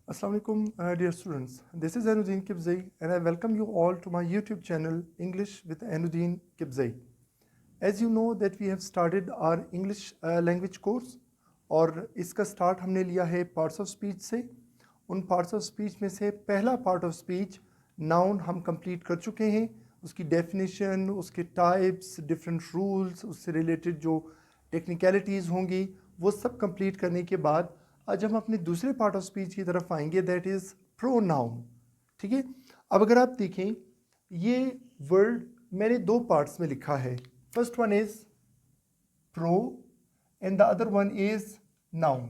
Assalamu alaikum, dear students. This is Anuddin Kibzai, and I welcome you all to my YouTube channel English with Anuddin Kibzai. As you know that we have started our English language course, और इसका start हमने लिया है parts of speech से. उन parts of speech में से पहला पार्ट ऑफ स्पीच नाउन हम कंप्लीट कर चुके हैं. उसकी डेफिनेशन, उसके टाइप्स, डिफरेंट रूल्स, उससे रिलेटेड जो टेक्निकलिटीज़ होंगी वो सब कंप्लीट करने के बाद आज हम अपने दूसरे पार्ट ऑफ स्पीच की तरफ आएंगे, दैट इज़ प्रोनाउन. ठीक है. अब अगर आप देखें, ये वर्ड मैंने दो पार्ट्स में लिखा है. First one is pro and the other one is noun.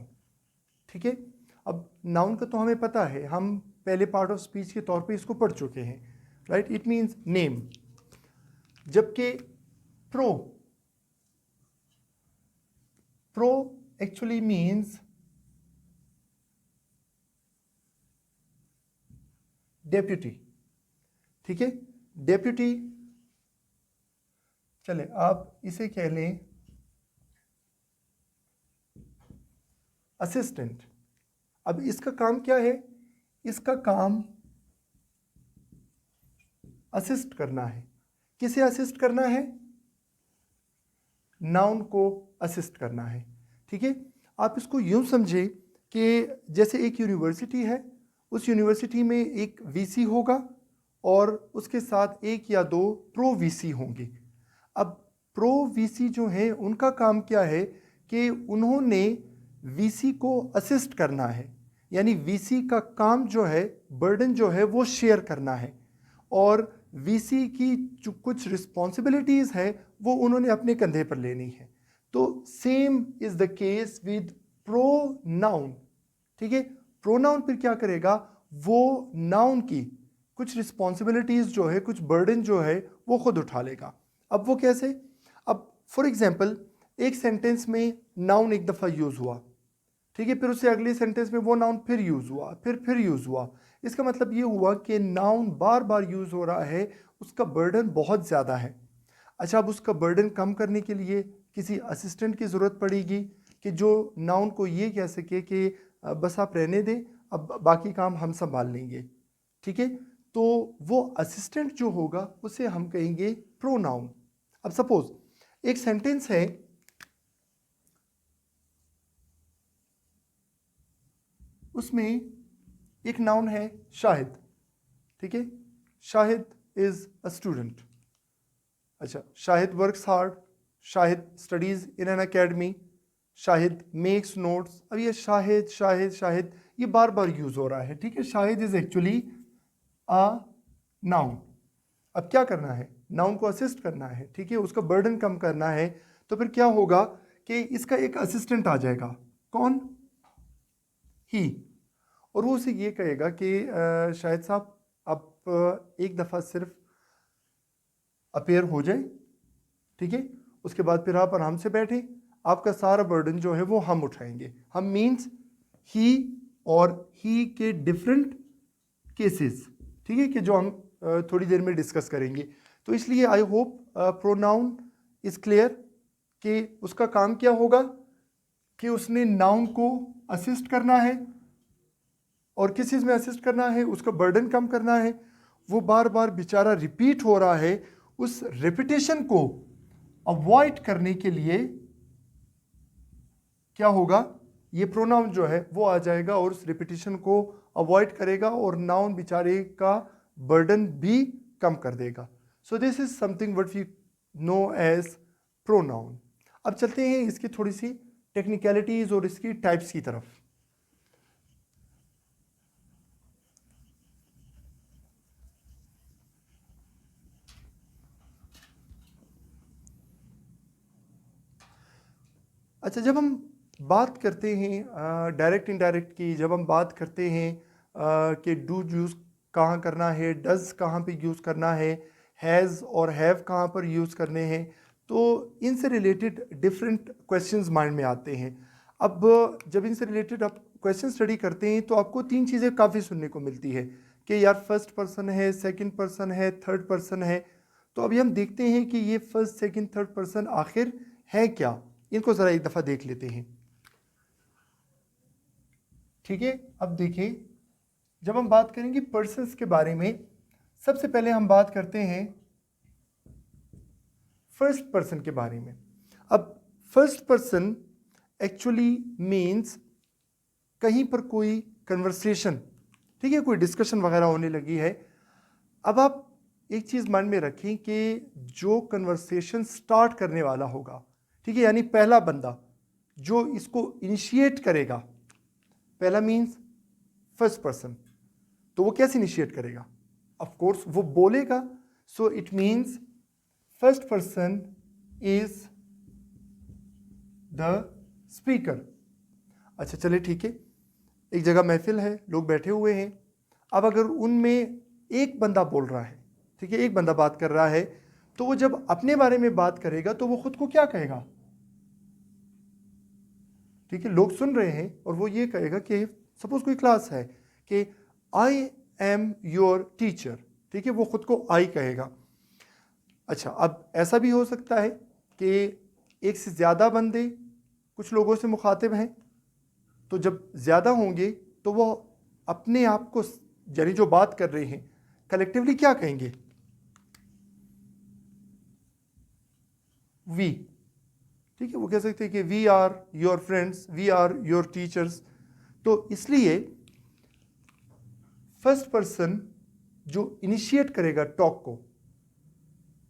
ठीक है. अब नाउन का तो हमें पता है, हम पहले पार्ट ऑफ स्पीच के तौर पे इसको पढ़ चुके हैं, राइट. It means name. जबकि प्रो एक्चुअली मीन्स डेप्यूटी. ठीक है. डेप्यूटी, चले आप इसे कह लें असिस्टेंट. अब इसका काम क्या है? इसका काम असिस्ट करना है. किसे असिस्ट करना है? नाउन को असिस्ट करना है. ठीक है. आप इसको यूं समझे कि जैसे एक यूनिवर्सिटी है, उस यूनिवर्सिटी में एक वीसी होगा और उसके साथ एक या दो प्रो वीसी होंगे. अब प्रो वीसी जो है उनका काम क्या है कि उन्होंने वीसी को असिस्ट करना है. यानी वीसी का काम जो है, बर्डन जो है वो शेयर करना है, और वीसी की जो कुछ रिस्पॉन्सिबिलिटीज़ है वो उन्होंने अपने कंधे पर लेनी है. तो same is the case with pronoun. ठीक है. प्रोनाउन फिर क्या करेगा? वो नाउन की कुछ रिस्पॉन्सिबिलिटीज़ जो है, कुछ बर्डन जो है वो खुद उठा लेगा. अब वो कैसे? अब फॉर एग्जांपल एक सेंटेंस में नाउन एक दफ़ा यूज़ हुआ, ठीक है, फिर उससे अगले सेंटेंस में वो नाउन फिर यूज़ हुआ, फिर यूज़ हुआ. इसका मतलब ये हुआ कि नाउन बार बार यूज़ हो रहा है, उसका बर्डन बहुत ज़्यादा है. अच्छा, अब उसका बर्डन कम करने के लिए किसी असिस्टेंट की ज़रूरत पड़ेगी कि जो नाउन को ये कह सके कि बस आप रहने दें, अब बाकी काम हम संभाल लेंगे. ठीक है. तो वो असिस्टेंट जो होगा उसे हम कहेंगे प्रोनाउन. अब सपोज एक सेंटेंस है, उसमें एक नाउन है शाहिद. ठीक है. Shahid is a student. अच्छा, Shahid works hard, Shahid studies in an academy, Shahid makes notes. अब ये शाहिद शाहिद शाहिद ये बार बार यूज़ हो रहा है. ठीक है. Shahid is actually a noun. अब क्या करना है? नाउन को असिस्ट करना है. ठीक है. उसका बर्डन कम करना है. तो फिर क्या होगा कि इसका एक असिस्टेंट आ जाएगा. कौन? ही. और वो उसे ये कहेगा कि शाहिद साहब आप एक दफ़ा सिर्फ अपेयर हो जाए. ठीक है. उसके बाद फिर आप आराम से बैठें, आपका सारा बर्डन जो है वो हम उठाएंगे. हम मीन्स ही और ही के डिफरेंट केसेस. ठीक है, कि जो हम थोड़ी देर में डिस्कस करेंगे. तो इसलिए I hope pronoun is clear कि उसका काम क्या होगा कि उसने नाउन को असिस्ट करना है. और किस चीज़ में असिस्ट करना है? उसका बर्डन कम करना है. वो बार बार बेचारा रिपीट हो रहा है, उस रिपीटेशन को अवॉइड करने के लिए क्या होगा? ये प्रोनाउन जो है वो आ जाएगा और उस रिपीटेशन को अवॉइड करेगा और नाउन बेचारे का बर्डन भी कम कर देगा. So this is something what we know as pronoun. अब चलते हैं इसकी थोड़ी सी टेक्निकलिटीज़ और इसकी टाइप्स की तरफ. अच्छा, जब हम बात करते हैं डायरेक्ट इनडायरेक्ट की, जब हम बात करते हैं कि डू यूज़ कहाँ करना है, डज़ कहाँ पे यूज़ करना है, हैज़ और हैव कहाँ पर यूज़ करने हैं, तो इनसे रिलेटेड डिफरेंट क्वेश्चंस माइंड में आते हैं. अब जब इनसे रिलेटेड आप क्वेश्चन स्टडी करते हैं तो आपको तीन चीज़ें काफ़ी सुनने को मिलती है कि यार फर्स्ट पर्सन है, सेकंड पर्सन है, थर्ड पर्सन है. तो अभी हम देखते हैं कि ये फर्स्ट सेकंड थर्ड पर्सन आखिर है क्या. इनको ज़रा एक दफ़ा देख लेते हैं. ठीक है. अब देखिए, जब हम बात करेंगे पर्सन्स के बारे में, सबसे पहले हम बात करते हैं फर्स्ट पर्सन के बारे में। अब फर्स्ट पर्सन एक्चुअली मीन्स कहीं पर कोई कन्वर्सेशन, ठीक है, कोई डिस्कशन वगैरह होने लगी है। अब आप एक चीज़ मन में रखें कि जो कन्वर्सेशन स्टार्ट करने वाला होगा, ठीक है, यानी पहला बंदा जो इसको इनिशिएट करेगा, पहला मीन्स फर्स्ट पर्सन, तो वो कैसे इनिशिएट करेगा? ऑफ कोर्स वो बोलेगा। सो it means first person is the speaker. अच्छा चले ठीक है, एक जगह महफिल है, लोग बैठे हुए हैं। अब अगर उनमें एक बंदा बोल रहा है, ठीक है, एक बंदा बात कर रहा है, तो वो जब अपने बारे में बात करेगा तो वो खुद को क्या कहेगा? ठीक है, लोग सुन रहे हैं और वो ये कहेगा कि सपोज कोई क्लास है कि आई एम योर टीचर, ठीक है, वो खुद को आई कहेगा। अच्छा, अब ऐसा भी हो सकता है कि एक से ज़्यादा बंदे कुछ लोगों से मुखातिब हैं, तो जब ज़्यादा होंगे तो वो अपने आप को, यानी जो बात कर रहे हैं, कलेक्टिवली क्या कहेंगे? वी, ठीक है, वो कह सकते हैं कि we are your friends, we are your teachers. तो इसलिए फर्स्ट पर्सन जो इनिशिएट करेगा टॉक को,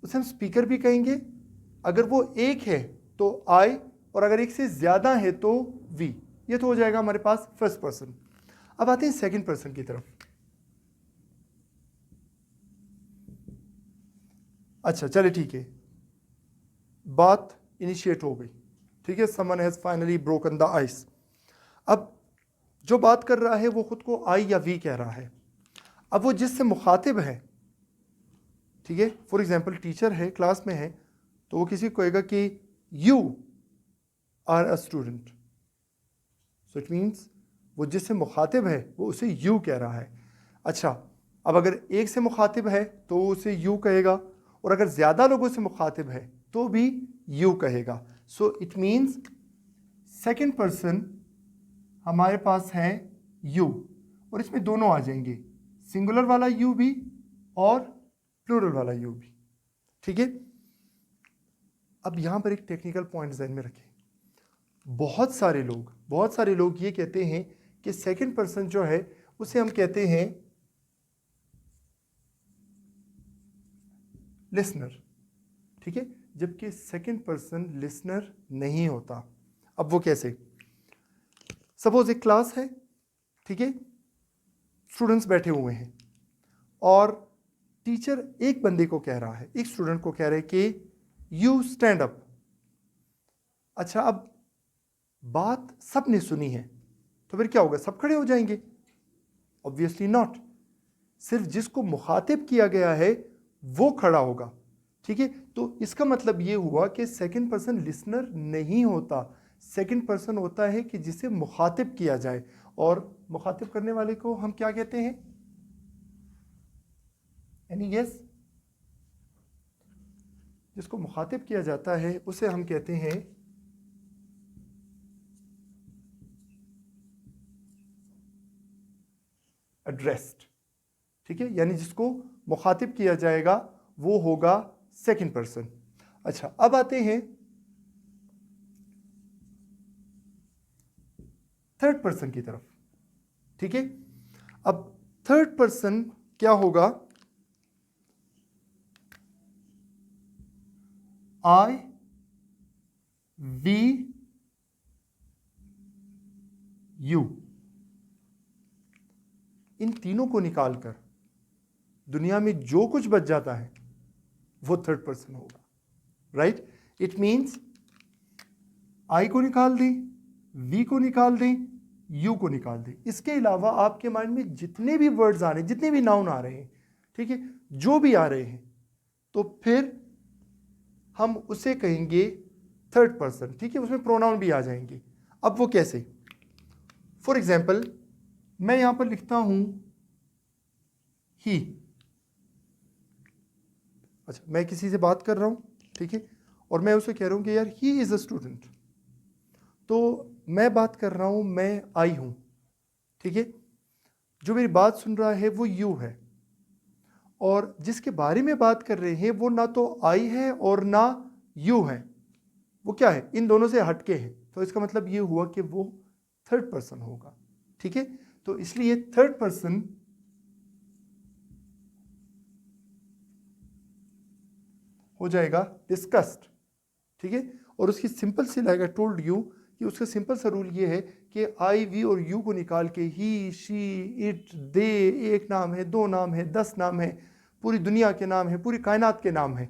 उसे हम स्पीकर भी कहेंगे। अगर वो एक है तो आई, और अगर एक से ज़्यादा है तो वी। ये तो हो जाएगा हमारे पास फर्स्ट पर्सन। अब आते हैं सेकंड पर्सन की तरफ। अच्छा चले ठीक है, बात इनिशिएट हो गई, ठीक है, someone has finally broken the ice. अब जो बात कर रहा है वो खुद को आई या वी कह रहा है। अब वो जिससे मुखातिब है, ठीक है, फॉर एग्जाम्पल टीचर है, क्लास में है, तो वो किसी को कहेगा कि you are a student. So it means वो जिससे मुखातिब है वो उसे यू कह रहा है। अच्छा, अब अगर एक से मुखातिब है तो उसे यू कहेगा, और अगर ज़्यादा लोगों से मुखातिब है तो भी यू कहेगा। सो इट मीन्स सेकेंड पर्सन हमारे पास है यू, और इसमें दोनों आ जाएंगे, सिंगुलर वाला यू भी और प्लूरल वाला यू भी, ठीक है। अब यहाँ पर एक टेक्निकल पॉइंट ध्यान में रखें। बहुत सारे लोग ये कहते हैं कि सेकंड पर्सन जो है उसे हम कहते हैं लिसनर, ठीक है, जबकि सेकंड पर्सन लिसनर नहीं होता। अब वो कैसे? सपोज एक क्लास है, ठीक है, स्टूडेंट्स बैठे हुए हैं, और टीचर एक बंदे को कह रहा है, एक स्टूडेंट को कह रहे हैं कि यू स्टैंड अप। अच्छा, अब बात सबने सुनी है, तो फिर क्या होगा? सब खड़े हो जाएंगे? Obviously not. सिर्फ जिसको मुखातिब किया गया है वो खड़ा होगा, ठीक है। तो इसका मतलब ये हुआ कि सेकंड पर्सन लिसनर नहीं होता, सेकंड पर्सन होता है कि जिसे मुखातिब किया जाए, और मुखातिब करने वाले को हम क्या कहते हैं? Any guess? जिसको मुखातिब किया जाता है उसे हम कहते हैं एड्रेस्ड, ठीक है, यानी जिसको मुखातिब किया जाएगा वो होगा सेकंड पर्सन। अच्छा, अब आते हैं थर्ड पर्सन की तरफ, ठीक है। अब थर्ड पर्सन क्या होगा? आई, वी, यू, इन तीनों को निकालकर दुनिया में जो कुछ बच जाता है वो थर्ड पर्सन होगा, राइट। इट मीन्स आई को निकाल दें, वी को निकाल दें, यू को निकाल दें, इसके अलावा आपके माइंड में जितने भी वर्ड्स आ रहे हैं, जितने भी नाउन आ रहे हैं, ठीक है, जो भी आ रहे हैं, तो फिर हम उसे कहेंगे थर्ड पर्सन, ठीक है, उसमें प्रोनाउन भी आ जाएंगे। अब वो कैसे? फॉर एग्जाम्पल मैं यहां पर लिखता हूं ही। अच्छा, मैं किसी से बात कर रहा हूं, ठीक है, और मैं उसे कह रहा हूं कि यार ही इज अ स्टूडेंट, तो मैं बात कर रहा हूं मैं आई हूं, ठीक है। जो मेरी बात सुन रहा है वो यू है, और जिसके बारे में बात कर रहे हैं वो ना तो आई है और ना यू है, वो क्या है, इन दोनों से हटके है। तो इसका मतलब ये हुआ कि वो थर्ड पर्सन होगा। ठीक है, तो इसलिए थर्ड पर्सन हो जाएगा डिस्कस्ड। ठीक है, और उसकी सिंपल सी, लाइक आई टोल्ड यू, कि उसका सिंपल सा रूल ये है कि आई, वी और यू को निकाल के ही, शी, इट, दे, एक नाम है, दो नाम है, 10 नाम है, पूरी दुनिया के नाम है, पूरी कायनात के नाम है,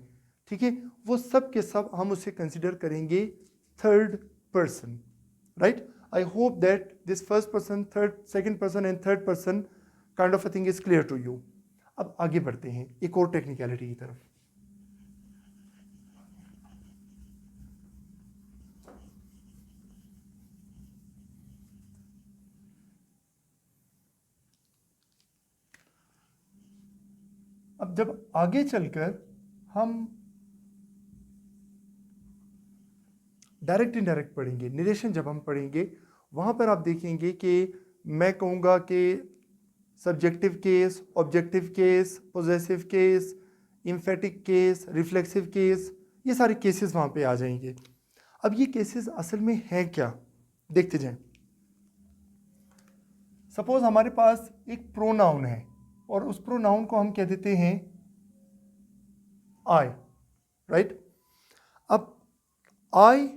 ठीक है, वो सब के सब हम उसे कंसिडर करेंगे third person, right. I hope that this first person, third, second person and third person kind of a thing is clear to you. अब आगे बढ़ते हैं एक और टेक्निकलिटी की तरफ। अब जब आगे चलकर हम डायरेक्ट इनडायरेक्ट पढ़ेंगे, निरेशन जब हम पढ़ेंगे, वहाँ पर आप देखेंगे कि मैं कहूँगा कि subjective case, objective case, possessive case, emphatic case, reflexive case, ये सारे केसेस वहाँ पे आ जाएंगे। अब ये केसेस असल में हैं क्या, देखते जाएं। सपोज हमारे पास एक प्रोनाउन है और उस प्रोनाउन को हम कह देते हैं आई, राइट। अब आई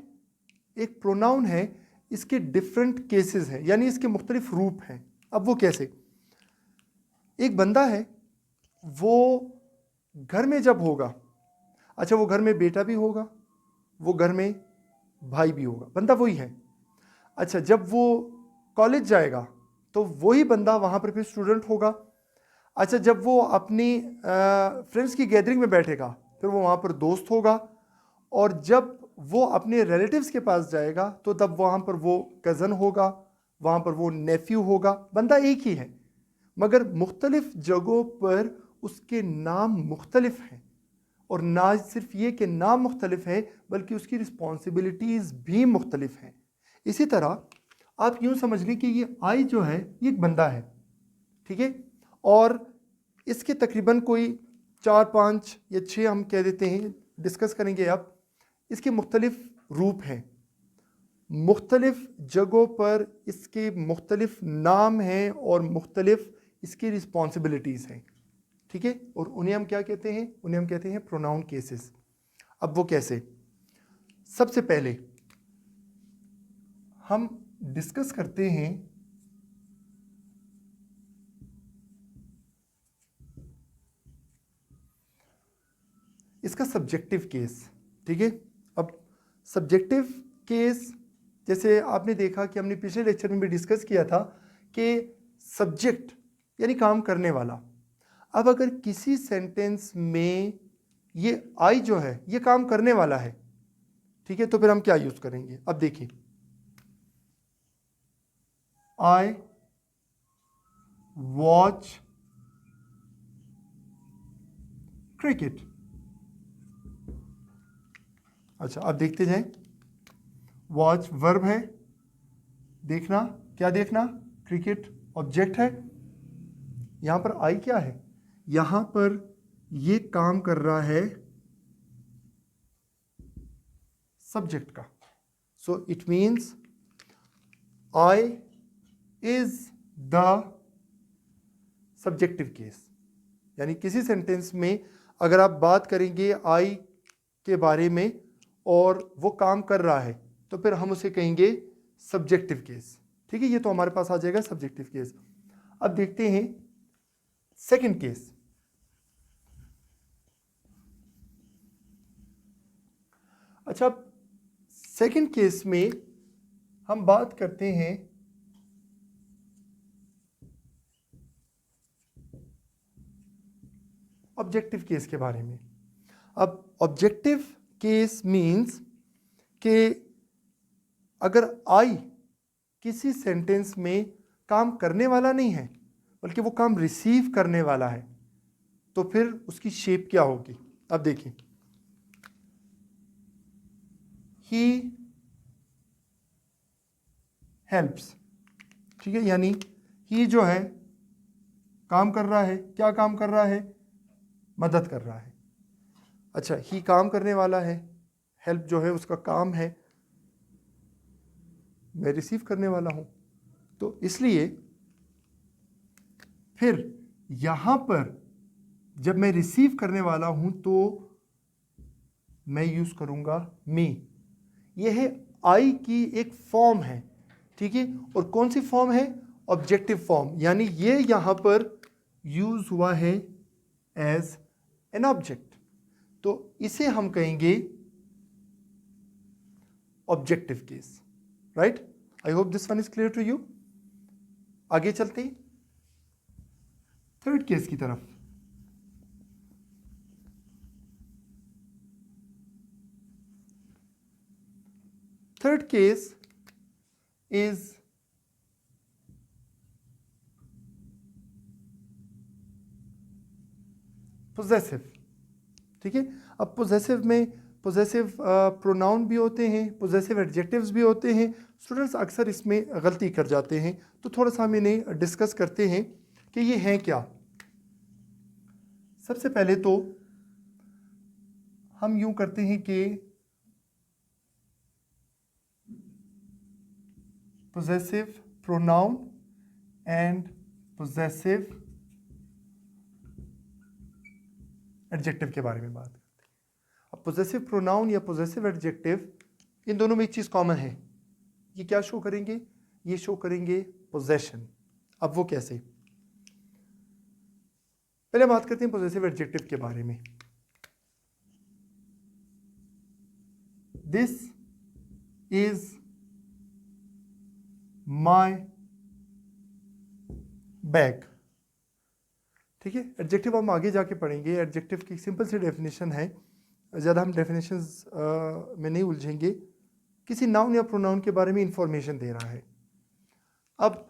एक प्रोनाउन है, इसके डिफरेंट केसेस हैं, यानी इसके मुख्तलिफ रूप हैं। अब वो कैसे, एक बंदा है, वो घर में जब होगा, अच्छा वो घर में बेटा भी होगा, वो घर में भाई भी होगा, बंदा वही है। अच्छा जब वो कॉलेज जाएगा तो वही बंदा वहाँ पर फिर स्टूडेंट होगा। अच्छा जब वो अपनी फ्रेंड्स की गैदरिंग में बैठेगा फिर वो वहाँ पर दोस्त होगा, और जब वो अपने रिलेटिव्स के पास जाएगा तो तब वहाँ पर वो कज़न होगा, वहाँ पर वो नेफ्यू होगा। बंदा एक ही है मगर मुख्तलिफ जगहों पर उसके नाम मुख्तलिफ हैं, और ना सिर्फ ये कि नाम मुख्तलिफ है बल्कि उसकी रिस्पॉन्सिबिलिटीज़ भी मुख्तलिफ हैं। इसी तरह आप यूँ समझ लें कि ये आई जो है ये एक बंदा है, ठीक है, और इसके तकरीबन कोई 4, 5 या 6 हम कह देते हैं, डिस्कस करेंगे अब। इसके मुख्तलिफ रूप हैं, मुख्तलिफ जगहों पर इसके मुख्तलिफ नाम हैं और मुख्तलिफ इसकी रिस्पॉन्सिबिलिटीज़ हैं, ठीक है, और उन्हें हम क्या कहते हैं, उन्हें हम कहते हैं प्रोनाउन केसेस। अब वो कैसे, सबसे पहले हम डिस्कस करते हैं इसका सब्जेक्टिव केस, ठीक है। अब सब्जेक्टिव केस, जैसे आपने देखा कि हमने पिछले लेक्चर में भी डिस्कस किया था कि सब्जेक्ट यानी काम करने वाला। अब अगर किसी सेंटेंस में ये आई जो है ये काम करने वाला है, ठीक है, तो फिर हम क्या यूज करेंगे। अब देखिए, आई वॉच क्रिकेट। अच्छा अब देखते जाएं, वॉच वर्ब है, देखना, क्या देखना, क्रिकेट ऑब्जेक्ट है। यहां पर आई क्या है, यहां पर ये काम कर रहा है सब्जेक्ट का। सो it means I is the subjective case, यानी किसी सेंटेंस में अगर आप बात करेंगे आई के बारे में और वो काम कर रहा है तो फिर हम उसे कहेंगे सब्जेक्टिव केस, ठीक है। ये तो हमारे पास आ जाएगा सब्जेक्टिव केस। अब देखते हैं सेकंड केस। अच्छा सेकंड केस में हम बात करते हैं ऑब्जेक्टिव केस के बारे में। अब ऑब्जेक्टिव केस मीन्स कि अगर आई किसी सेंटेंस में काम करने वाला नहीं है बल्कि वो काम रिसीव करने वाला है तो फिर उसकी शेप क्या होगी। अब देखिए, ही हेल्प्स, ठीक है, यानी ही जो है काम कर रहा है, क्या काम कर रहा है, मदद कर रहा है। अच्छा, ही काम करने वाला है, हेल्प जो है उसका काम है, मैं रिसीव करने वाला हूं। तो इसलिए फिर यहां पर जब मैं रिसीव करने वाला हूं तो मैं यूज करूंगा मी। यह है आई की एक फॉर्म है, ठीक है। और कौन सी फॉर्म है? ऑब्जेक्टिव फॉर्म, यानी ये यहां पर यूज हुआ है एज एन ऑब्जेक्ट, तो इसे हम कहेंगे objective case, right. I hope this one is clear to you. आगे चलते हैं थर्ड केस की तरफ। थर्ड केस इज पोजेसिव, ठीक है। अब पोजेसिव में पोजेसिव प्रोनाउन भी होते हैं, पोजेसिव एडजेक्टिव्स भी होते हैं। स्टूडेंट्स अक्सर इसमें गलती कर जाते हैं, तो थोड़ा सा हम इन्हें डिस्कस करते हैं कि ये हैं क्या। सबसे पहले तो हम यूं करते हैं कि possessive pronoun and possessive adjective के बारे में बात करते हैं। अब पोजेसिव प्रोनाउन या पोजेसिव एडजेक्टिव, इन दोनों में एक चीज़ कॉमन है। ये क्या शो करेंगे? ये शो करेंगे पोजेशन। अब वो कैसे? पहले बात करते हैं पोजेसिव एडजेक्टिव के बारे में। दिस इज माई बैग, ठीक है। एडजेक्टिव हम आगे जाके पढ़ेंगे। एडजेक्टिव की सिंपल सी डेफिनेशन है, ज़्यादा हम डेफिनेशंस में नहीं उलझेंगे। किसी नाउन या प्रोनाउन के बारे में इंफॉर्मेशन दे रहा है। अब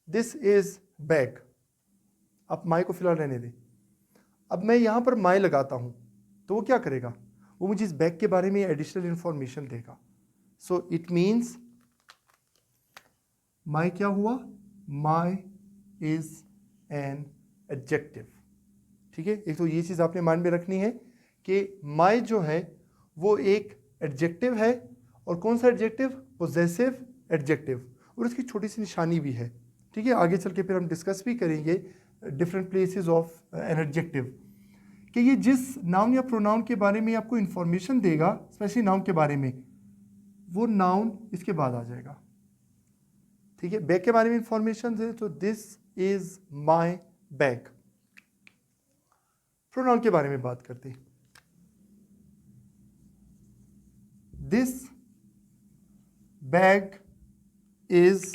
दिस इज बैग, आप माई को फिलहाल रहने दें। अब मैं यहाँ पर माई लगाता हूँ तो वो क्या करेगा? वो मुझे इस बैग के बारे में एडिशनल इंफॉर्मेशन देगा। सो इट मीन्स माई क्या हुआ? माई इज एन एडजेक्टिव, ठीक है। एक तो ये चीज़ आपने माइंड में रखनी है कि माई जो है वो एक एडजेक्टिव है। और कौन सा एडजेक्टिव? Possessive adjective. और उसकी छोटी सी निशानी भी है, ठीक है। आगे चल के फिर हम डिस्कस भी करेंगे different places of an adjective, कि ये जिस नाउन या प्रोनाउन के बारे में आपको इंफॉर्मेशन देगा, स्पेशली नाउन के बारे में, वो नाउन इसके बाद आ जाएगा, ठीक है। बैग के बारे में इंफॉर्मेशन दे तो this is my bag. Pronoun के बारे में बात करते हैं। This bag is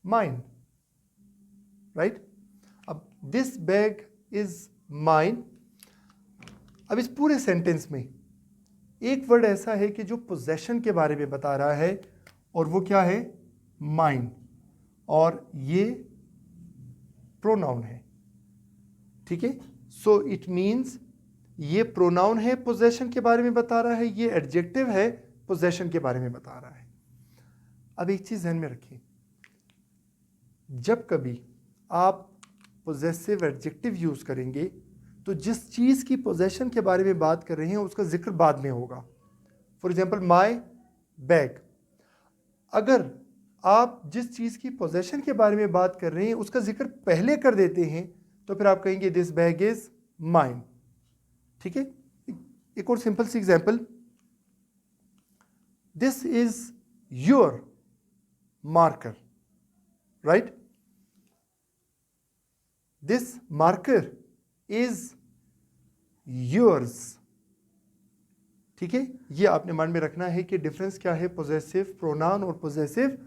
mine, right. अब दिस बैग इज माइन। अब इस पूरे सेंटेंस में एक वर्ड ऐसा है कि जो पोजेशन के बारे में बता रहा है, और वो क्या है? माइन। और ये प्रोनाउन है, ठीक है। सो इट मीन्स ये प्रोनाउन है, पोजेशन के बारे में बता रहा है। ये एडजेक्टिव है, पोजेशन के बारे में बता रहा है। अब एक चीज़ ध्यान में रखिए, जब कभी आप पोजेसिव एडजेक्टिव यूज़ करेंगे तो जिस चीज़ की पोजेशन के बारे में बात कर रहे हैं उसका जिक्र बाद में होगा। फॉर एग्जाम्पल माई बैग, अगर आप जिस चीज़ की पोजेशन के बारे में बात कर रहे हैं उसका जिक्र पहले कर देते हैं तो फिर आप कहेंगे दिस बैग इज माइन, ठीक है। एक और सिंपल सी example, this is your marker, right. This marker is yours, ठीक है। ये आपने माइंड में रखना है कि डिफरेंस क्या है पोजेसिव प्रोनाउन और पोजेसिव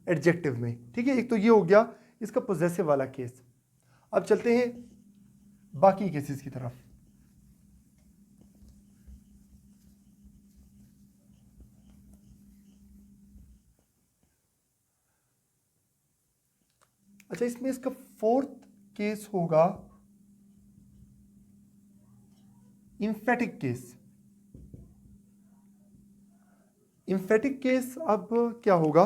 एडजेक्टिव में, ठीक है। एक तो ये हो गया इसका पोजेसिव वाला केस। अब चलते हैं बाकी केसेस की तरफ। अच्छा, इसमें इसका फोर्थ केस होगा इंफेटिक केस। इंफेटिक केस अब क्या होगा?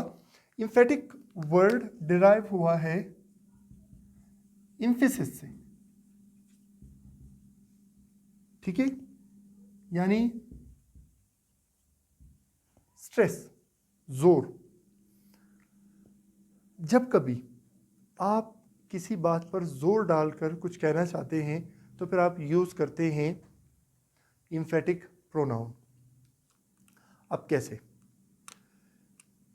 इम्फेटिक वर्ड डिराइव हुआ है इम्फेसिस से, ठीक है, यानी स्ट्रेस, जोर। जब कभी आप किसी बात पर जोर डालकर कुछ कहना चाहते हैं तो फिर आप यूज करते हैं इम्फेटिक प्रोनाउन। अब कैसे?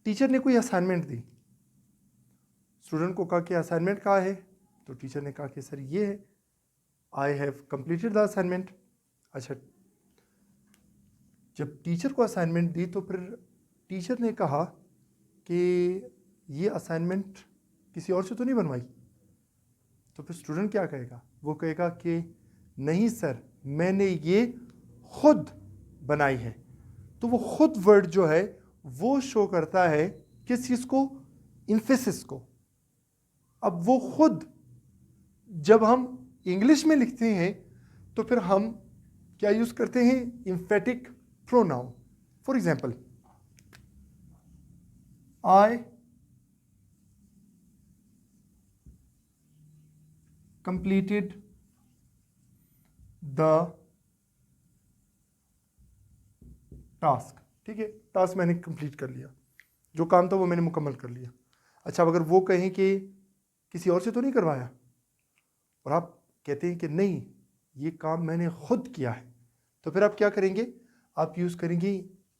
टीचर ने कोई असाइनमेंट दी, स्टूडेंट को कहा कि असाइनमेंट कहाँ है, तो टीचर ने कहा कि सर ये है, I have completed the assignment. अच्छा, जब टीचर को असाइनमेंट दी तो फिर टीचर ने कहा कि ये असाइनमेंट किसी और से तो नहीं बनवाई, तो फिर स्टूडेंट क्या कहेगा? वो कहेगा कि नहीं सर, मैंने ये खुद बनाई है। तो वो खुद वर्ड जो है वो शो करता है किस चीज को? इम्फेसिस को। अब वो खुद जब हम इंग्लिश में लिखते हैं तो फिर हम क्या यूज करते हैं? Emphatic pronoun. For example, I completed the task, ठीक है, टास्क मैंने कंप्लीट कर लिया, जो काम था वो मैंने मुकम्मल कर लिया। अच्छा, अब अगर वो कहें कि किसी और से तो नहीं करवाया, और आप कहते हैं कि नहीं ये काम मैंने खुद किया है, तो फिर आप क्या करेंगे? आप यूज करेंगे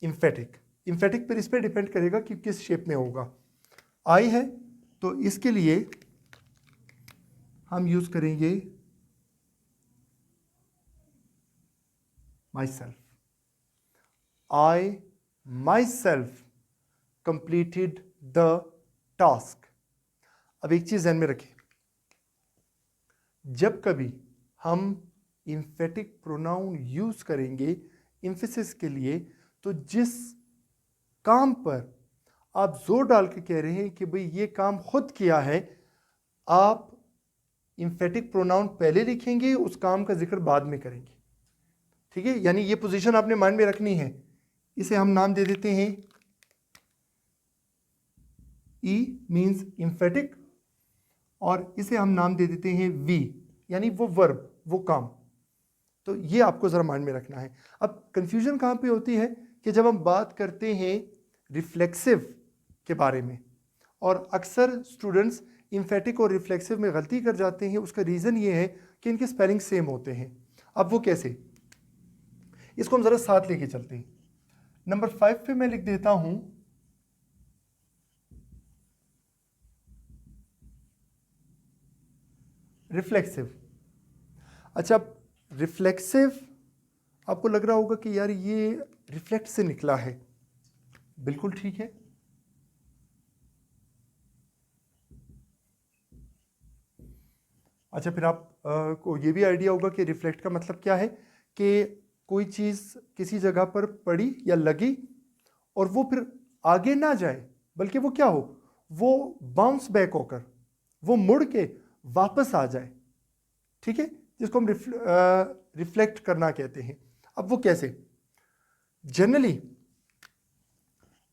इम्फेटिक। इम्फेटिक पर इस पर डिपेंड करेगा कि किस शेप में होगा। आई है तो इसके लिए हम यूज करेंगे my self. I myself completed the task। अब एक चीज ध्यान में रखें, जब कभी हम इम्फेटिक प्रोनाउन यूज करेंगे इम्फेसिस के लिए, तो जिस काम पर आप जोर डाल के कह रहे हैं कि भाई ये काम खुद किया है, आप इम्फेटिक प्रोनाउन पहले लिखेंगे, उस काम का जिक्र बाद में करेंगे, ठीक है। यानी ये पोजीशन आपने माइंड में रखनी है। इसे हम नाम दे देते हैं ई मीन्स इम्फेटिक, और इसे हम नाम दे देते हैं वी, यानी वो वर्ब, वो काम। तो ये आपको जरा माइंड में रखना है। अब कंफ्यूजन कहाँ पे होती है कि जब हम बात करते हैं रिफ्लेक्सिव के बारे में, और अक्सर स्टूडेंट्स इम्फेटिक और रिफ्लेक्सिव में गलती कर जाते हैं। उसका रीज़न ये है कि इनके स्पेलिंग सेम होते हैं। अब वो कैसे? इसको हम जरा साथ लेके चलते हैं। नंबर 5 पे मैं लिख देता हूं रिफ्लेक्सिव। अच्छा, रिफ्लेक्सिव आपको लग रहा होगा कि यार ये रिफ्लेक्ट से निकला है, बिल्कुल ठीक है। अच्छा, फिर आप को ये भी आइडिया होगा कि रिफ्लेक्ट का मतलब क्या है, कि कोई चीज़ किसी जगह पर पड़ी या लगी और वो फिर आगे ना जाए, बल्कि वो क्या हो, वो बाउंस बैक होकर वो मुड़ के वापस आ जाए, ठीक है, जिसको हम रिफ्लेक्ट करना कहते हैं। अब वो कैसे? जनरली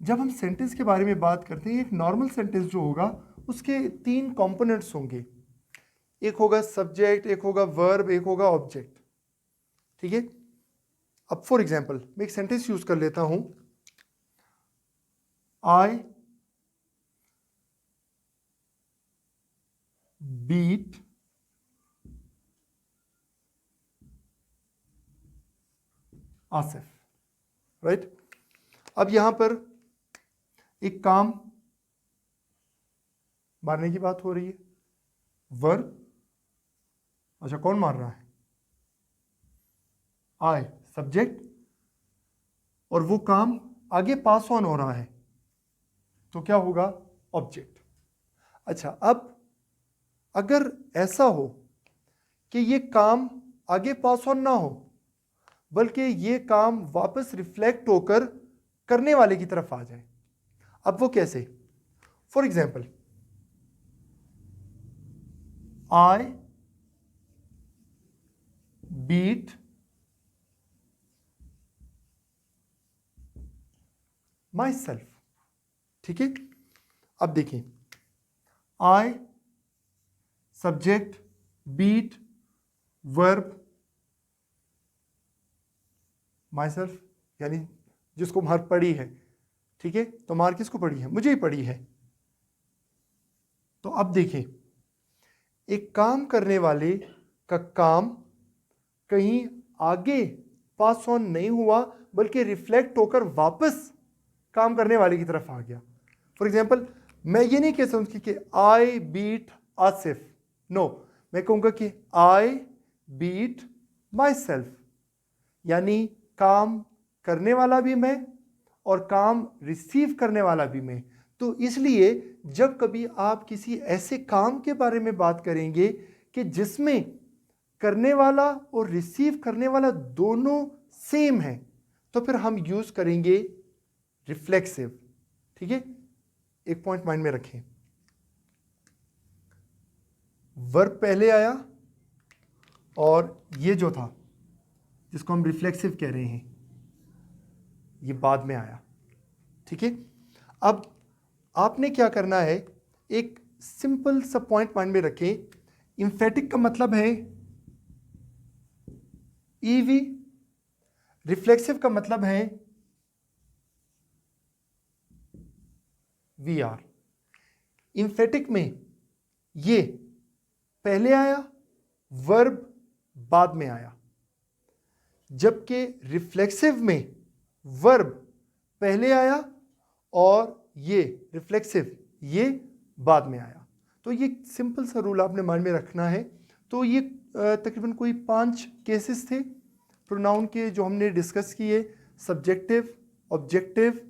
जब हम सेंटेंस के बारे में बात करते हैं, एक नॉर्मल सेंटेंस जो होगा उसके 3 कंपोनेंट्स होंगे। एक होगा सब्जेक्ट, एक होगा वर्ब, एक होगा ऑब्जेक्ट, ठीक है। अब फॉर एग्जाम्पल मैं एक सेंटेंस यूज कर लेता हूं, आई बीट आसिफ, राइट। अब यहां पर एक काम मारने की बात हो रही है, वर्ब। अच्छा, कौन मार रहा है? आई, सब्जेक्ट, और वो काम आगे पास ऑन हो रहा है, तो क्या होगा? ऑब्जेक्ट। अच्छा, अब अगर ऐसा हो कि ये काम आगे पास ऑन ना हो, बल्कि ये काम वापस रिफ्लेक्ट होकर करने वाले की तरफ आ जाए, अब वो कैसे? For example, I beat myself, ठीक है। अब देखें, I, subject, beat, verb, myself, यानी जिसको मार पड़ी है, ठीक है, तो मार किसको पड़ी है? मुझे ही पड़ी है। तो अब देखें, एक काम करने वाले का काम कहीं आगे पास ऑन नहीं हुआ, बल्कि रिफ्लेक्ट होकर वापस काम करने वाले की तरफ आ गया। फॉर एग्जाम्पल, मैं ये नहीं कह सकता कि आई बीट आसिफ, नो, मैं कहूँगा कि आई बीट माई सेल्फ, यानी काम करने वाला भी मैं और काम रिसीव करने वाला भी मैं। तो इसलिए जब कभी आप किसी ऐसे काम के बारे में बात करेंगे कि जिसमें करने वाला और रिसीव करने वाला दोनों सेम है, तो फिर हम यूज करेंगे रिफ्लेक्सिव। ठीक है, एक पॉइंट माइंड में रखें, वर्ब पहले आया और ये जो था जिसको हम रिफ्लेक्सिव कह रहे हैं ये बाद में आया। ठीक है, अब आपने क्या करना है, एक सिंपल सा पॉइंट माइंड में रखें, एम्फेटिक का मतलब है ईवी, रिफ्लेक्सिव का मतलब है वी आर। एम्फेटिक में ये पहले आया, वर्ब बाद में आया, जबकि रिफ्लेक्सिव में वर्ब पहले आया और ये रिफ्लेक्सिव ये बाद में आया। तो ये सिंपल सा रूल आपने माइंड में रखना है। तो ये तकरीबन कोई 5 केसेस थे प्रोनाउन के जो हमने डिस्कस किए, सब्जेक्टिव, ऑब्जेक्टिव,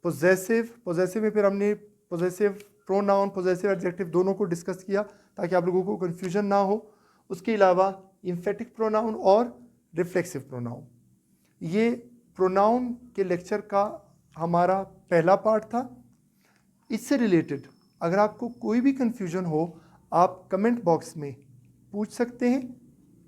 पोजेसिव में फिर हमने पोजेसिव प्रोनाउन, पोजेसिव एडजेक्टिव दोनों को डिस्कस किया ताकि आप लोगों को कन्फ्यूजन ना हो। उसके अलावा एम्फेटिक प्रोनाउन और रिफ्लेक्सिव प्रोनाउन, ये प्रोनाउन के लेक्चर का हमारा पहला पार्ट था। इससे रिलेटेड अगर आपको कोई भी कन्फ्यूजन हो आप कमेंट बॉक्स में पूछ सकते हैं,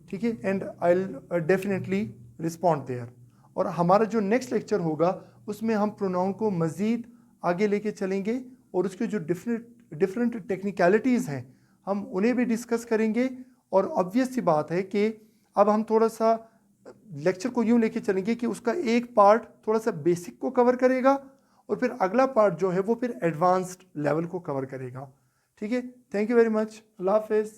ठीक है, and I will definitely respond there. और हमारा जो नेक्स्ट लेक्चर होगा उसमें हम प्रोनाउन को मज़ीद आगे लेके चलेंगे और उसके जो डिफरेंट टेक्निकलिटीज़ हैं हम उन्हें भी डिस्कस करेंगे। और ऑब्वियस सी बात है कि अब हम थोड़ा सा लेक्चर को यूँ लेके चलेंगे कि उसका एक पार्ट थोड़ा सा बेसिक को कवर करेगा और फिर अगला पार्ट जो है वो फिर एडवांस्ड लेवल को कवर करेगा। ठीक है, थैंक यू वेरी मच, अल्लाह हाफिज़।